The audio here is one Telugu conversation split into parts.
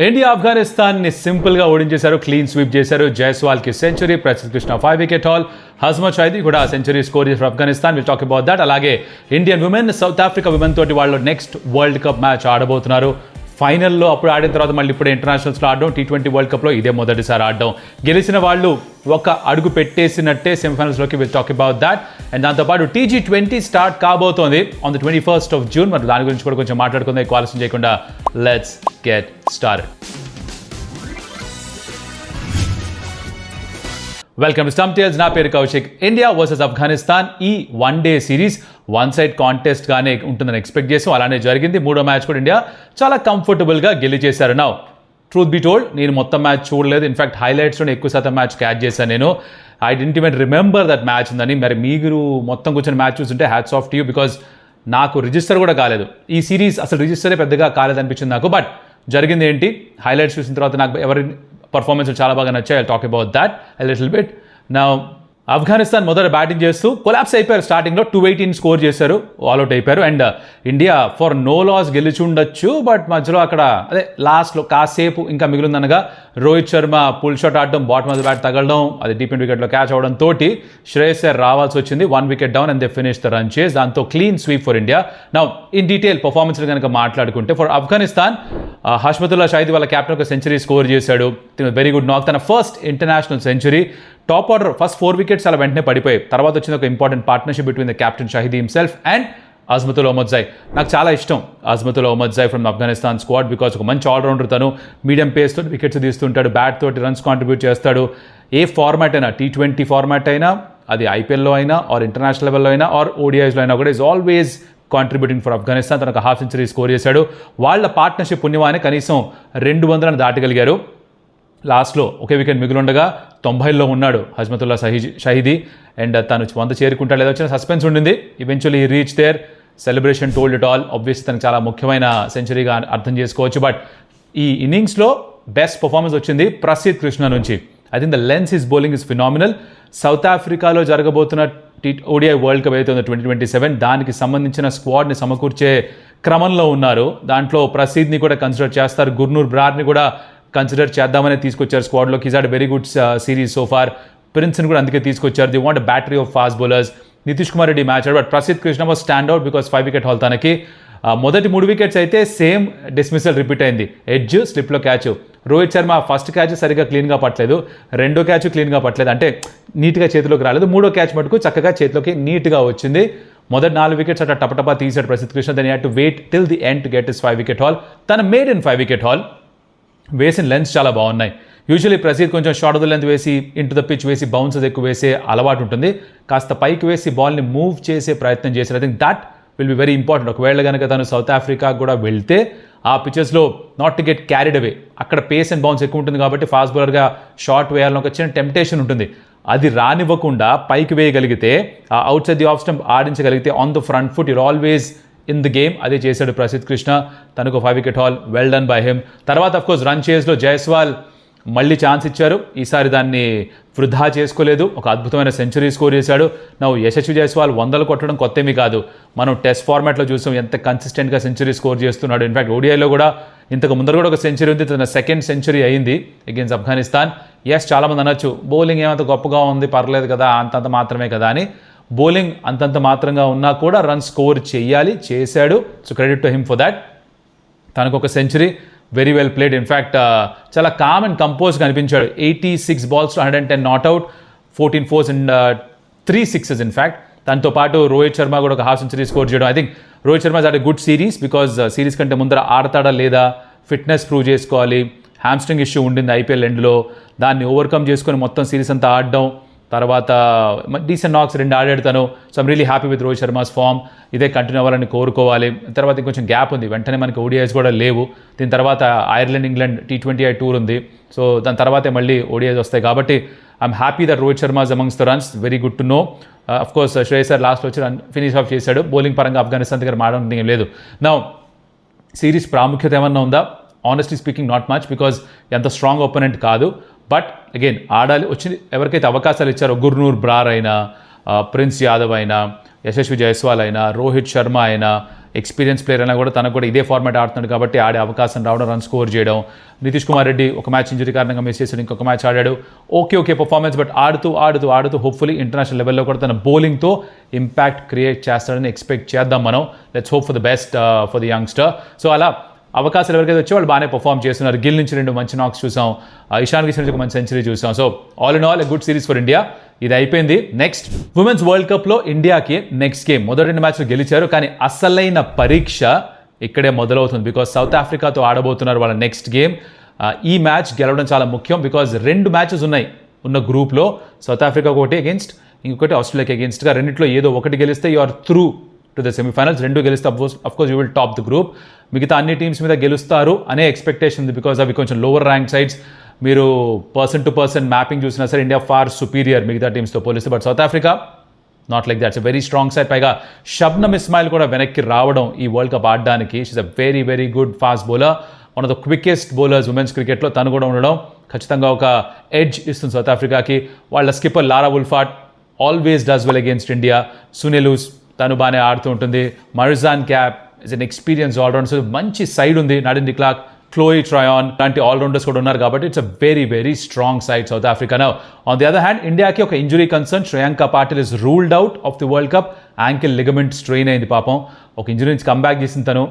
ఇండియా ఆఫ్ఘనిస్తాన్ని సింపుల్గా ఓడించేశారు, క్లీన్ స్వీప్ చేశారు. జైస్వాల్కి century, Prasidh Krishna 5 wicket haul, Hashmat Shahidi కూడా సెంచరీ స్కోర్ చేశారు Afghanistan. Will talk about that. అలాగే Indian women South Africa women తోటి వాళ్ళు నెక్స్ట్ వరల్డ్ కప్ మ్యాచ్ ఆడబోతున్నారు. ఫైనల్లో అప్పుడు ఆడిన తర్వాత మళ్ళీ ఇప్పుడు ఇంటర్నేషనల్స్లో ఆడడం, T20 వరల్డ్ కప్లో ఇదే మొదటిసారి ఆడడం. గెలిచిన వాళ్ళు ఒక అడుగు పెట్టేసినట్టే సెమీఫైనల్స్లోకి. Will talk about that. And దాంతోపాటు TG20 స్టార్ట్ కాబోతోంది on the 21st of June. మరి దాని గురించి కూడా కొంచెం మాట్లాడుకుందాం. ఎక్కువ ఆలస్యం చేయకుండా let's get started. Welcome to stump tales. నా పేరు కౌశిక్. ఇండియా వర్సెస్ ఆఫ్ఘనిస్తాన్ ఈ వన్-డే సిరీస్ వన్ సైడ్ కాంటెస్ట్గానే ఉంటుందని ఎక్స్పెక్ట్ చేసాం. అలానే జరిగింది. మూడో మ్యాచ్ కూడా ఇండియా చాలా కంఫర్టబుల్గా గెలిచేశారు. నౌ ట్రూత్ బి టోల్డ్, నేను మొత్తం మ్యాచ్ చూడలేదు. ఇన్ఫాక్ట్ హైలైట్స్లోనే ఎక్కువ శాతం మ్యాచ్ క్యాచ్ చేశాను నేను. I didn't even remember that match ఉందని. మరి మీరు మొత్తం కూర్చొని మ్యాచ్ చూస్తుంటే hats off to you, because నాకు రిజిస్టర్ కూడా కాలేదు. ఈ సిరీస్ అసలు రిజిస్టరే పెద్దగా కాలేదనిపించింది నాకు. బట్ జరిగింది ఏంటి, హైలైట్స్ చూసిన తర్వాత నాకు ఎవరి పర్ఫార్మెన్స్ చాలా బాగా నచ్చాయి. I talk about that a little bit. నా ఆఫ్ఘనిస్తాన్ మొదట బ్యాటింగ్ చేస్తూ కొలాప్స్ అయిపోయారు. స్టార్టింగ్లో 218 స్కోర్ చేశారు, ఆల్అౌట్ అయిపోయారు. And India for no loss గెలిచి ఉండొచ్చు. బట్ మధ్యలో అక్కడ అదే లాస్ట్లో కాసేపు ఇంకా మిగిలిందనగా రోహిత్ శర్మ పుల్ షాట్ ఆడడం, బాటమ్ ఆఫ్ ద బ్యాట్ తగలడం, అది డీప్ ఎండ్ వికెట్లో క్యాచ్ అవడం తోటి శ్రేయస్ అయ్యర్ రావాల్సి వచ్చింది. 1 wicket down and they finish the run chase. దాంతో clean sweep for India. Now in detail performance కనుక మాట్లాడుకుంటే, ఫర్ ఆఫ్ఘనిస్తాన్ హష్మతుల్లా షైదీ వాళ్ళ కెప్టెన్ ఒక సెంచరీ స్కోర్ చేశాడు. వెరీ గుడ్ నాక్, తన first international century. Top order first 4 wickets అలా వెంటనే పడిపోయాయి. తర్వాత వచ్చిన ఒక important partnership between the captain Shahidi himself and Azmatullah Omarzai. నాకు చాలా ఇష్టం Azmatullah Omarzai from Afghanistan squad, because ఒక మంచి ఆల్రౌండర్. తను మీడియం పేస్ తోటి వికెట్స్ తీస్తుంటాడు, బ్యాట్ తోటి రన్స్ కాంట్రిబ్యూట్ చేస్తాడు. ఏ ఫార్మాట్ అయినా, T20 ఫార్మాట్ అయినా, అది IPLలో అయినా ఆర్ ఇంటర్నేషనల్ లెవెల్లో అయినా ఆర్ ODIస్లో అయినా కూడా is always contributing for Afghanistan. తనకు హాఫ్ సెంచరీ స్కోర్ చేశాడు. వాళ్ళ పార్ట్నర్షిప్ పుణ్యమానే కనీసం 200 దాటగలిగారు. లాస్ట్లో ఒకే వికెట్ మిగిలిండగా 90లో ఉన్నాడు హజ్మతుల్లా షహీదీ. అండ్ తను 100 చేరుకుంటాడు లేదో వచ్చిన సస్పెన్స్ ఉండింది. Eventually reach there. Celebration told it all. Obviously తనకు చాలా ముఖ్యమైన సెంచరీగా అర్థం చేసుకోవచ్చు. బట్ ఈ ఇన్నింగ్స్లో బెస్ట్ పర్ఫార్మెన్స్ వచ్చింది ప్రసిద్ధ్ కృష్ణ నుంచి. I think the lens his bowling is phenomenal. South ఆఫ్రికాలో జరగబోతున్న ODI వరల్డ్ కప్ అయితే 2027, దానికి సంబంధించిన స్క్వాడ్ని సమకూర్చే క్రమంలో ఉన్నారు. దాంట్లో ప్రసిద్ని కూడా కన్సిడర్ చేస్తారు, గుర్నూర్ బ్రార్ని కూడా కన్సిడర్ చేద్దామని తీసుకొచ్చారు స్క్వాడ్లోకి. Is had very good series so far. ప్రిన్స్ని కూడా అందుకే తీసుకొచ్చారు. They want battery of fast bowlers. Nitish Kumar Reddy match ఆడాడు, but Prasidh Krishna was stand out because 5 wicket haul తనకి. మొదటి 3 వికెట్స్ అయితే సేమ్ డిస్మిసల్ రిపీట్ అయింది. ఎడ్జ్, స్లిప్లో catch. Rohit Sharma first catch సరిగ్గా క్లీన్గా పట్టలేదు, రెండో క్యాచ్ క్లీన్గా పట్టలేదు, అంటే నీట్గా చేతిలోకి రాలేదు. మూడో క్యాచ్ మటుకు చక్కగా చేతిలోకి నీట్గా వచ్చింది. మొదటి 4 వికెట్స్ అట్లా టపటపా తీసాడు Prasidh Krishna. Then he had to wait till the end to get his 5 wicket haul. తన మేడ్ ఇన్ 5 వికెట్ హాల్. వేసిన లెన్స్ చాలా బాగున్నాయి. యూజువల్లీ ప్రసిద్ధ్ కొంచెం షార్ట్ ఆఫ్ ద లెంత్ వేసి ఇంటు ద పిచ్ వేసి బౌన్సెస్ ఎక్కువ వేసే అలవాటు ఉంటుంది. కాస్త పైకి వేసి బాల్ని మూవ్ చేసే ప్రయత్నం చేశారు. I think that will be very important. ఒకవేళ కనుక తను సౌత్ ఆఫ్రికా కూడా వెళ్తే ఆ పిచెస్లో not to get carried away. అక్కడ పేస్ అండ్ బౌన్స్ ఎక్కువ ఉంటుంది కాబట్టి ఫాస్ట్ బౌలర్గా షార్ట్ వేయాలని ఒక చిన్న టెంప్టేషన్ ఉంటుంది. అది రానివ్వకుండా పైకి వేయగలిగితే, ఆ outside the off stump ఆడించగలిగితే on the front foot you're always in the game. అదే చేశాడు ప్రసిద్ధ్ కృష్ణ. తనకు 5 wicket haul, well done by him. తర్వాత అఫ్కోర్స్ రన్ చేస్లో జైస్వాల్ మళ్ళీ ఛాన్స్ ఇచ్చారు. ఈసారి దాన్ని వృధా చేసుకోలేదు. ఒక అద్భుతమైన సెంచరీ స్కోర్ చేశాడు. నవ్వు యశస్వి జైస్వాల్ 100 కొట్టడం కొత్తేమీ కాదు. మనం టెస్ట్ ఫార్మాట్లో చూసాం ఎంత కన్సిస్టెంట్గా సెంచరీ స్కోర్ చేస్తున్నాడు. ఇన్ఫాక్ట్ ODIలో కూడా ఇంతకు ముందర కూడా ఒక సెంచరీ ఉంది. తన సెకండ్ సెంచరీ అయింది అగైన్స్ ఆఫ్ఘనిస్తాన్. ఎస్, చాలామంది అనొచ్చు బౌలింగ్ ఏమంత గొప్పగా ఉంది, పర్లేదు కదా, అంతంత మాత్రమే కదా అని. బౌలింగ్ అంతంత మాత్రంగా ఉన్నా కూడా రన్ స్కోర్ చేశాడు. So credit to him for that. తనకు ఒక century, very well played. In fact చాలా కామ్ అండ్ కంపోజ్గా అనిపించాడు. 86 balls to 110 not out, 14 4s and 3 6s in fact. దాంతో పాటు రోహిత్ శర్మ కూడా ఒక హాఫ్ సెంచరీ స్కోర్ చేయడం. I think Rohit Sharma had good series because series కంటే ముందర ఆడతాడా లేదా, ఫిట్నెస్ ప్రూవ్ చేసుకోవాలి. హ్యామ్స్ట్రింగ్ ఇష్యూ ఉండింది IPL ఎండ్లో, దాన్ని ఓవర్కమ్ చేసుకొని మొత్తం సిరీస్ అంతా ఆడడం. తర్వాత డీసెంట్ నాక్స్ 2 ఆడాడు తను. So I'm really happy with Rohit Sharma's form. ఇదే కంటిన్యూ అవ్వాలని కోరుకోవాలి. తర్వాత ఇంకొంచెం గ్యాప్ ఉంది, వెంటనే మనకి ODIs కూడా లేవు. దీని తర్వాత ఐర్లాండ్ ఇంగ్లాండ్ T20 టూర్ ఉంది. సో దాని తర్వాతే మళ్ళీ ODIs వస్తాయి. కాబట్టి I'm happy that Rohit Sharma amongst the runs. Very good to know. Of course Shreyas Iyer లాస్ట్లో వచ్చి రన్ ఫినిష్ ఆఫ్ చేశాడు. బౌలింగ్ పరంగా ఆఫ్ఘనిస్తాన్ దగ్గర మాడడం ఏం లేదు. నౌ సిరీస్ ప్రాముఖ్యత ఏమన్నా ఉందా? Honestly speaking not much, because ఎంత స్ట్రాంగ్ ఒపోనెంట్ కాదు. బట్ అగైన్ ఆడాలి. వచ్చి ఎవరికైతే అవకాశాలు ఇచ్చారో, గుర్నూర్ బ్రార్ అయినా, ప్రిన్స్ యాదవ్ అయినా, యశస్వి జైస్వాల్ అయినా, రోహిత్ శర్మ అయినా, ఎక్స్పీరియన్స్ ప్లేయర్ అయినా కూడా తనకు కూడా ఇదే ఫార్మాట్ ఆడుతున్నాడు కాబట్టి ఆడే అవకాశం రావడం, రన్ స్కోర్ చేయడం. నితీష్ కుమార్ రెడ్డి ఒక మ్యాచ్ ఇంజరీ కారణంగా మిస్ చేశాడు, ఇంకొక మ్యాచ్ ఆడాడు. ఓకే పర్ఫార్మెన్స్, బట్ ఆడుతూ హోప్ఫుల్లీ ఇంటర్నేషనల్ లెవెల్లో కూడా తన బౌలింగ్తో ఇంపాక్ట్ క్రియేట్ చేస్తాడని ఎక్స్పెక్ట్ చేద్దాం మనం. Let's hope for the best for the youngster. So అలా అవకాశాలు ఎవరికైతే వచ్చి వాళ్ళు బాగానే పర్ఫామ్ చేస్తున్నారు. గిల్ నుంచి 2 మంచి నాక్స్ చూసాం, ఇషాన్ కిషన్ నుంచి ఒక మంచి సెంచరీ చూసాం. So all in all a good series for India. ఇది అయిపోయింది. నెక్స్ట్ ఉమెన్స్ వరల్డ్ కప్లో ఇండియాకి నెక్స్ట్ గేమ్. మొదటి 2 మ్యాచ్లు గెలిచారు, కానీ అసలైన పరీక్ష ఇక్కడే మొదలవుతుంది. బికాజ్ సౌత్ ఆఫ్రికాతో ఆడబోతున్నారు వాళ్ళ నెక్స్ట్ గేమ్. ఈ మ్యాచ్ గెలవడం చాలా ముఖ్యం, బికాజ్ 2 మ్యాచెస్ ఉన్నాయి ఉన్న గ్రూప్లో. సౌత్ ఆఫ్రికా ఒకటి అగేన్స్ట్, ఇంకొకటి ఆస్ట్రేలియాకి అగేన్స్ట్గా. రెండిట్లో ఏదో ఒకటి గెలిస్తే you or through to the semifinals. 2 గెలిస్తే of course you will top the group. మిగతా అన్ని టీమ్స్ మీద గెలుస్తారు అనే ఎక్స్పెక్టేషన్ ఉంది, బికాజ్ అవి కొంచెం లోవర్ ర్యాంక్ సైడ్స్. మీరు పర్సన్ టు పర్సన్ మ్యాపింగ్ చూసినా సరే ఇండియా ఫార్ సుపీరియర్ మిగతా టీమ్స్తో పోలిస్తే. But south Africa not like that's a very strong side. పైగా షబ్నమ్ ఇస్మాయిల్ కూడా వెనక్కి రావడం ఈ వరల్డ్ కప్ ఆడడానికి. She's a very good fast bowler, one of the quickest bowlers women's క్రికెట్లో. తను కూడా ఉండడం ఖచ్చితంగా ఒక ఎడ్జ్ ఇస్తుంది సౌత్ ఆఫ్రికాకి. వాళ్ళ skipper Laura Wolvaardt always does well against India. Sune తను బాగానే ఆడుతూ ఉంటుంది. Marizanne Kapp is an experience all-rounder. So మంచి సైడ్ ఉంది. నడిన్ డిక్లాక్, క్లోయి ట్రయాన్ లాంటి ఆల్రౌండర్స్ కూడా ఉన్నారు కాబట్టి it's a very strong side south Africa. Now on the other hand ఇండియాకి ఒక injury concern. Shreyanka Patil is ruled out of the world cup. Ankle ligament strain అయింది పాపం. ఒక ఇంజురీ నుంచి కంబ్యాక్ చేసిన తను.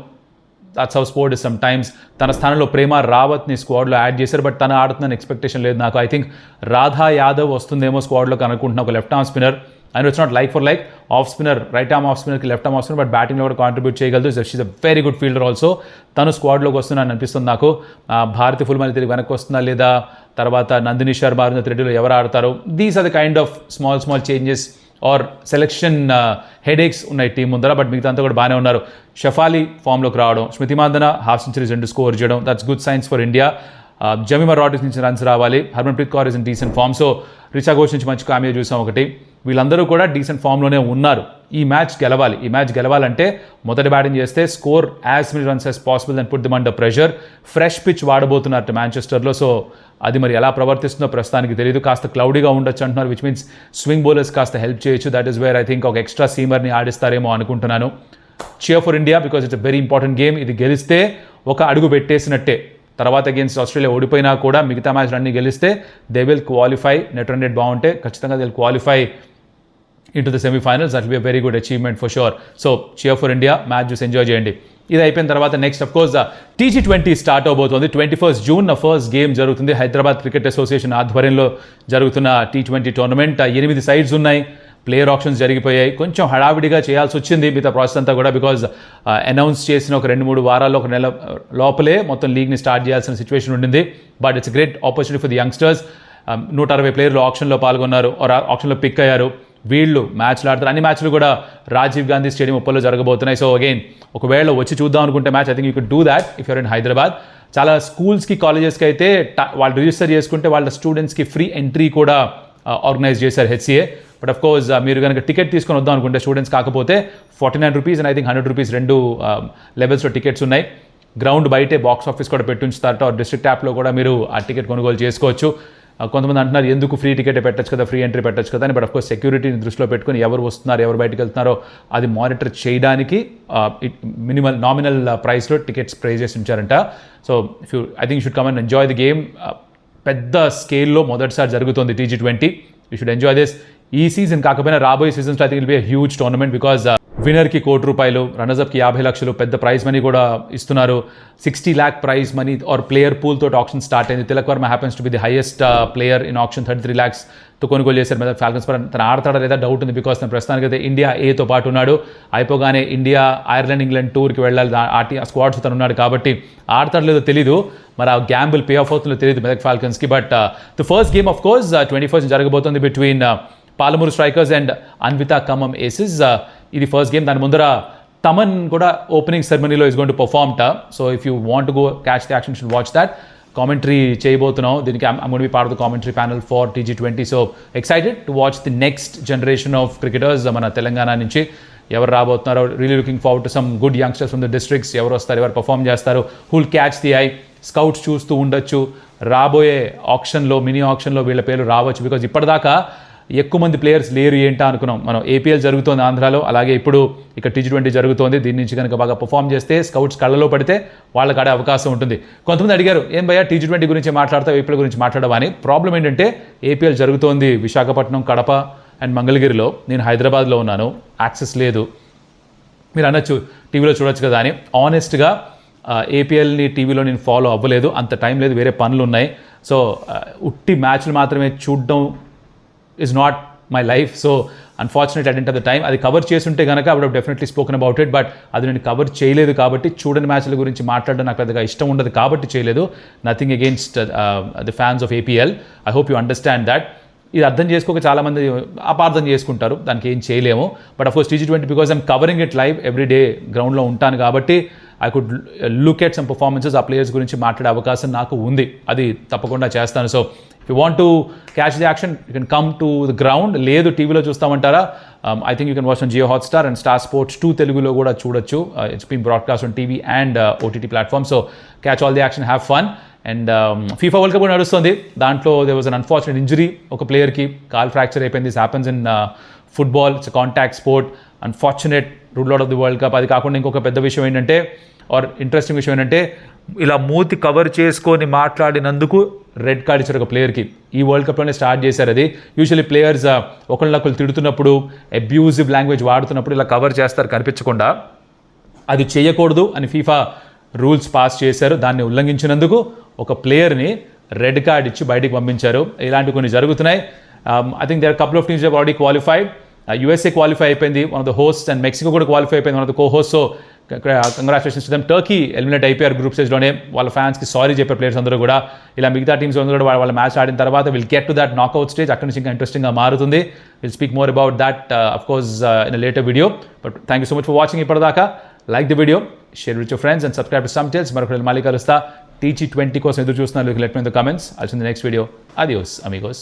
That's how sport is some times. తన స్థానంలో ప్రేమ రావత్ని స్క్వాడ్లో యాడ్ చేశారు, బట్ తను ఆడుతుందని ఎక్స్పెక్టేషన్ లేదు నాకు. ఐ థింక్ రాధా యాదవ్ వస్తుందేమో స్క్వాడ్లోకి అనుకుంటున్నా, ఒక left arm spinner. And it's not like for like off spinner, right arm off స్పిన్నర్కి left arm off spinner, but బ్యాటింగ్లో కూడా కాంట్రిబ్యూట్ చేయగలదు. She's a very good fielder also. తను స్క్వాడ్లోకి వస్తున్నాను అనిపిస్తుంది నాకు. భారతి ఫుల్మని తిరిగి వెనక్కి వస్తుందా లేదా, తర్వాత నందిని శర్మ, అరుణ్ రెడ్డిలో ఎవరు ఆడతారు. These are the kind of small changes are selection headaches ఉన్నాయి టీం ముందర. బట్ మిగతా అంతా కూడా బాగానే ఉన్నారు. షఫాలి ఫామ్లోకి రావడం, Smriti Mandhana half centuries 2 score చేయడం, that's good signs for India. Jemimah Rodrigues నుంచి రన్స్ రావాలి. Harmanpreet Kaur is in decent form. So Richa Ghosh నుంచి మంచి కామియో చూసాం ఒకటి. వీళ్ళందరూ కూడా డీసెంట్ ఫామ్లోనే ఉన్నారు. ఈ మ్యాచ్ గెలవాలంటే మొదటి బ్యాటింగ్ చేస్తే score as many runs as possible and put them under pressure. Fresh pitch వాడబోతున్నారు మాంచెస్టర్లో. సో అది మరి ఎలా ప్రవర్తిస్తుందో ప్రస్తుతానికి తెలియదు. కాస్త క్లౌడీగా ఉండొచ్చు అంటున్నారు, విచ్ మీన్స్ స్వింగ్ బౌలర్స్ కాస్త హెల్ప్ చేయొచ్చు. That is where I think ఒక ఎక్స్ట్రా సీమర్ని ఆడిస్తారేమో అనుకుంటున్నాను. cheer for India because it's a very important game. ఇది గెలిస్తే ఒక అడుగు పెట్టేసినట్టే. తర్వాత అగేన్స్ట్ ఆస్ట్రేలియా ఓడిపోయినా కూడా మిగతా మ్యాచ్ అన్ని గెలిస్తే they will qualify. Net run rate బాగుంటే ఖచ్చితంగా they will qualify into the semi-finals. That will be a very good achievement for sure. So cheer for India. Match చూసి ఎంజాయ్ చేయండి. ఇది అయిపోయిన తర్వాత next of course TG20 start అవబోతోంది. 21st జూన్ ఫస్ట్ గేమ్ జరుగుతుంది. హైదరాబాద్ క్రికెట్ అసోసియేషన్ ఆధ్వర్యంలో జరుగుతున్న T20 టోర్నమెంట్. 8 సైడ్స్ ఉన్నాయి. ప్లేయర్ ఆప్షన్స్ జరిగిపోయాయి. కొంచెం హడావిడిగా చేయాల్సి వచ్చింది మిగతా ప్రాసెస్ అంతా కూడా, బికాజ్ అనౌన్స్ చేసిన ఒక 2-3 వారాల్లో, ఒక నెల లోపలే మొత్తం లీగ్ని స్టార్ట్ చేయాల్సిన సిచ్యువేషన్ ఉండింది. But it's great opportunity for the youngsters. 160 ప్లేయర్లు ఆప్షన్లో పాల్గొన్నారు, ఆప్షన్లో పిక్ అయ్యారు. వీళ్ళు మ్యాచ్లు ఆడతారు. అన్ని మ్యాచ్లు కూడా రాజీవ్ గాంధీ స్టేడియం ఉప్పల్లో జరగబోతున్నాయి. సో అగైన్ ఒకవేళ వచ్చి చూద్దాం అనుకుంటే match, I think you could do that if you're in Hyderabad. చాలా స్కూల్స్కి, కాలేజెస్కి అయితే వాళ్ళు రిజిస్టర్ చేసుకుంటే వాళ్ళ స్టూడెంట్స్కి ఫ్రీ ఎంట్రీ కూడా ఆర్గనైజ్ చేశారు HCA. బట్ అఫ్ కోర్స్ మీరు కనుక టికెట్ తీసుకొని వద్దాం అనుకుంటే స్టూడెంట్స్ కాకపోతే 49 rupees and I think 100 rupees 2 లెవెల్స్లో టికెట్స్ ఉన్నాయి. గ్రౌండ్ బయటే బాక్స్ ఆఫీస్ కూడా పెట్టుంచుతారట. డిస్ట్రిక్ట్ యాప్లో కూడా మీరు ఆ టికెట్ కొనుగోలు చేసుకోవచ్చు. కొంతమంది అంటున్నారు ఎందుకు ఫ్రీ టికెట్ పెట్టచ్చు కదా, ఫ్రీ ఎంట్రీ పెట్టచ్చు కదా అని. బట్ అఫ్కోర్స్ సెక్యూరిటీని దృష్టిలో పెట్టుకుని ఎవరు వస్తున్నారు, ఎవరు బయటకు వెళ్తున్నారో అది మానిటర్ చేయడానికి నామినల్ ప్రైస్లో టికెట్స్ ప్రైజ్ చేసి ఉంచారంట. So I think you should come and enjoy the game. పెద్ద స్కేల్లో మొదటిసారి జరుగుతుంది TG20. You should enjoy this. ఈ సీజన్ కాకపోయినా రాబోయే సీజన్స్లో I think will be a huge tournament, because విన్నర్కి ₹1,00,00,000, రన్నర్స్అప్కి 50 లక్షలు పెద్ద ప్రైజ్ మనీ కూడా ఇస్తున్నారు. 60 lakh prize money or player pool తోటి ఆప్షన్ స్టార్ట్ అయింది. Tilak Varma happens to be the highest player in auction. 33 lakhsతో కొనుగోలు చేశారు మీద ఫాల్కన్స్ పర్. తను ఆడతాడా లేదా డౌట్ ఉంది, బికాస్ తన ప్రస్తుతానికి అయితే ఇండియా ఏతో పాటు ఉన్నాడు. అయిపోగానే ఇండియా, ఐర్లాండ్, ఇంగ్లాండ్ టూర్కి వెళ్ళాలి. ఆ స్క్వాడ్స్ తను ఉన్నాడు కాబట్టి ఆడతాడో లేదో తెలీదు. మరి ఆ గ్యాంబుల్ పే ఆఫ్ అవుతుందో తెలియదు మెదక్ ఫాల్కన్స్కి. But the first game of course 21st జరగబోతుంది between Palamuru strikers and Anvita Khammam aces. ఇది ఫస్ట్ గేమ్. దాని ముందర తమన్ కూడా ఓపెనింగ్ సెరమనీలో is going to perform. So if you want to go catch the action, should watch that. Commentary చేయబోతున్నాం దీనికి. I'm going to be part of the commentary panel for TG20. So excited to watch the next generation of cricketers మన తెలంగాణ నుంచి ఎవరు రాబోతున్నారో. Really looking forward to some good youngsters from the districts. ఎవరు వస్తారు, ఎవరు పర్ఫామ్ చేస్తారు, who'll catch the eye. Scouts చూస్తూ ఉండొచ్చు. రాబోయే ఆప్షన్లో, మినీ ఆప్షన్లో వీళ్ళ పేర్లు రావచ్చు. బికాజ్ ఇప్పటిదాకా ఎక్కువ మంది ప్లేయర్స్ లేరు ఏంటా అనుకున్నాం మనం. ఏపీఎల్ జరుగుతోంది ఆంధ్రాలో, అలాగే ఇప్పుడు ఇక్కడ T20 జరుగుతోంది. దీని నుంచి కనుక బాగా పర్ఫామ్ చేస్తే స్కౌట్స్ కళ్ళలో పడితే వాళ్ళకి ఆడే అవకాశం ఉంటుంది. కొంతమంది అడిగారు, ఏం భయ్యా T20 గురించి మాట్లాడతావు, ఏపీఎల్ గురించి మాట్లాడవా అని. ప్రాబ్లం ఏంటంటే ఏపీఎల్ జరుగుతోంది విశాఖపట్నం, కడప అండ్ మంగళగిరిలో. నేను హైదరాబాద్లో ఉన్నాను, యాక్సెస్ లేదు. మీరు అనొచ్చు టీవీలో చూడొచ్చు కదా అని. ఆనెస్ట్గా ఏపీఎల్ని టీవీలో నేను ఫాలో అవ్వలేదు, అంత టైం లేదు, వేరే పనులు ఉన్నాయి. సో ఉట్టి మ్యాచ్లు మాత్రమే చూడడం is not my life. So unfortunately I didn't have the time. అది కవర్ చేస్తుంటే కనుక I would have definitely spoken about it, but అది నేను కవర్ చేయలేదు కాబట్టి చూడని మ్యాచ్ల గురించి మాట్లాడడం నాకు పెద్దగా ఇష్టం ఉండదు కాబట్టి చేయలేదు. Nothing against the fans of APL. I hope you understand that. ఇది అర్థం చేసుకోక చాలామంది అపార్థం చేసుకుంటారు, దానికి ఏం చేయలేము. But of course T20 because I'm covering it live every day, గ్రౌండ్లో ఉంటాను కాబట్టి I could look at some performances, ఆ ప్లేయర్స్ గురించి మాట్లాడే అవకాశం నాకు ఉంది, అది తప్పకుండా చేస్తాను. So if you want to catch the action you can come to the ground. లేదు టీవీలో చూస్తామంటారా, I think you can watch on Jio Hotstar and Star Sports 2 తెలుగులో కూడా చూడొచ్చు. It's been broadcast on TV and OTT platform. So catch all the action, have fun. And FIFA world cup కూడా నడుస్తుంది. దాంట్లో they was an unfortunate injury, ఒక ప్లేయర్కి కాల్ ఫ్రాక్చర్ అయిపోయింది. This happens in football, it's contact sport. Unfortunate rule out of the world cup. అది కాకుండా ఇంకొక పెద్ద విషయం ఏంటంటే, ఆర్ ఇంట్రెస్టింగ్ విషయం ఏంటంటే, ఇలా మూతి కవర్ చేసుకొని మాట్లాడినందుకు రెడ్ కార్డ్ ఇచ్చారు ఒక ప్లేయర్కి. ఈ వరల్డ్ కప్లోనే స్టార్ట్ చేశారు అది. యూజువల్లీ ప్లేయర్స్ ఒకళ్ళనొకళ్ళు తిడుతున్నప్పుడు, అబ్యూజివ్ లాంగ్వేజ్ వాడుతున్నప్పుడు ఇలా కవర్ చేస్తారు కనిపించకుండా. అది చేయకూడదు అని ఫీఫా రూల్స్ పాస్ చేశారు. దాన్ని ఉల్లంఘించినందుకు ఒక ప్లేయర్ని రెడ్ కార్డ్ ఇచ్చి బయటికి పంపించారు. ఇలాంటివి కొన్ని జరుగుతున్నాయి. I think there couple of teams have already qualified. USA qualify అయిపోయింది, one of the host, and Mexico కూడా క్వాలిఫై అయిపోయింది, one of the co host. So congratulations to them. Turkey eliminate అయిపోయారు గ్రూప్ స్టేజ్లోనే. వాళ్ళ ఫ్యాన్స్కి సారీ చెప్పారు ప్లేయర్స్ అందరూ కూడా. ఇలా మిగతా టీమ్స్ అందరూ కూడా వాళ్ళ మ్యాచ్ ఆడిన తర్వాత will get to that knockout stage. అక్కడి నుంచి ఇంకా ఇంట్రెస్టింగ్గా మారుతుంది. Will speak more about that of course in a later video. But thank you so much for watching ఇప్పటిదాకా. Like the video, share with your friends and subscribe to some tales. మరొక మళ్ళీ కలుస్తా. T20 కోసం ఎదురు చూస్తున్నారు, let me know in the comments. I'll see you in the next video. Adios, amigos.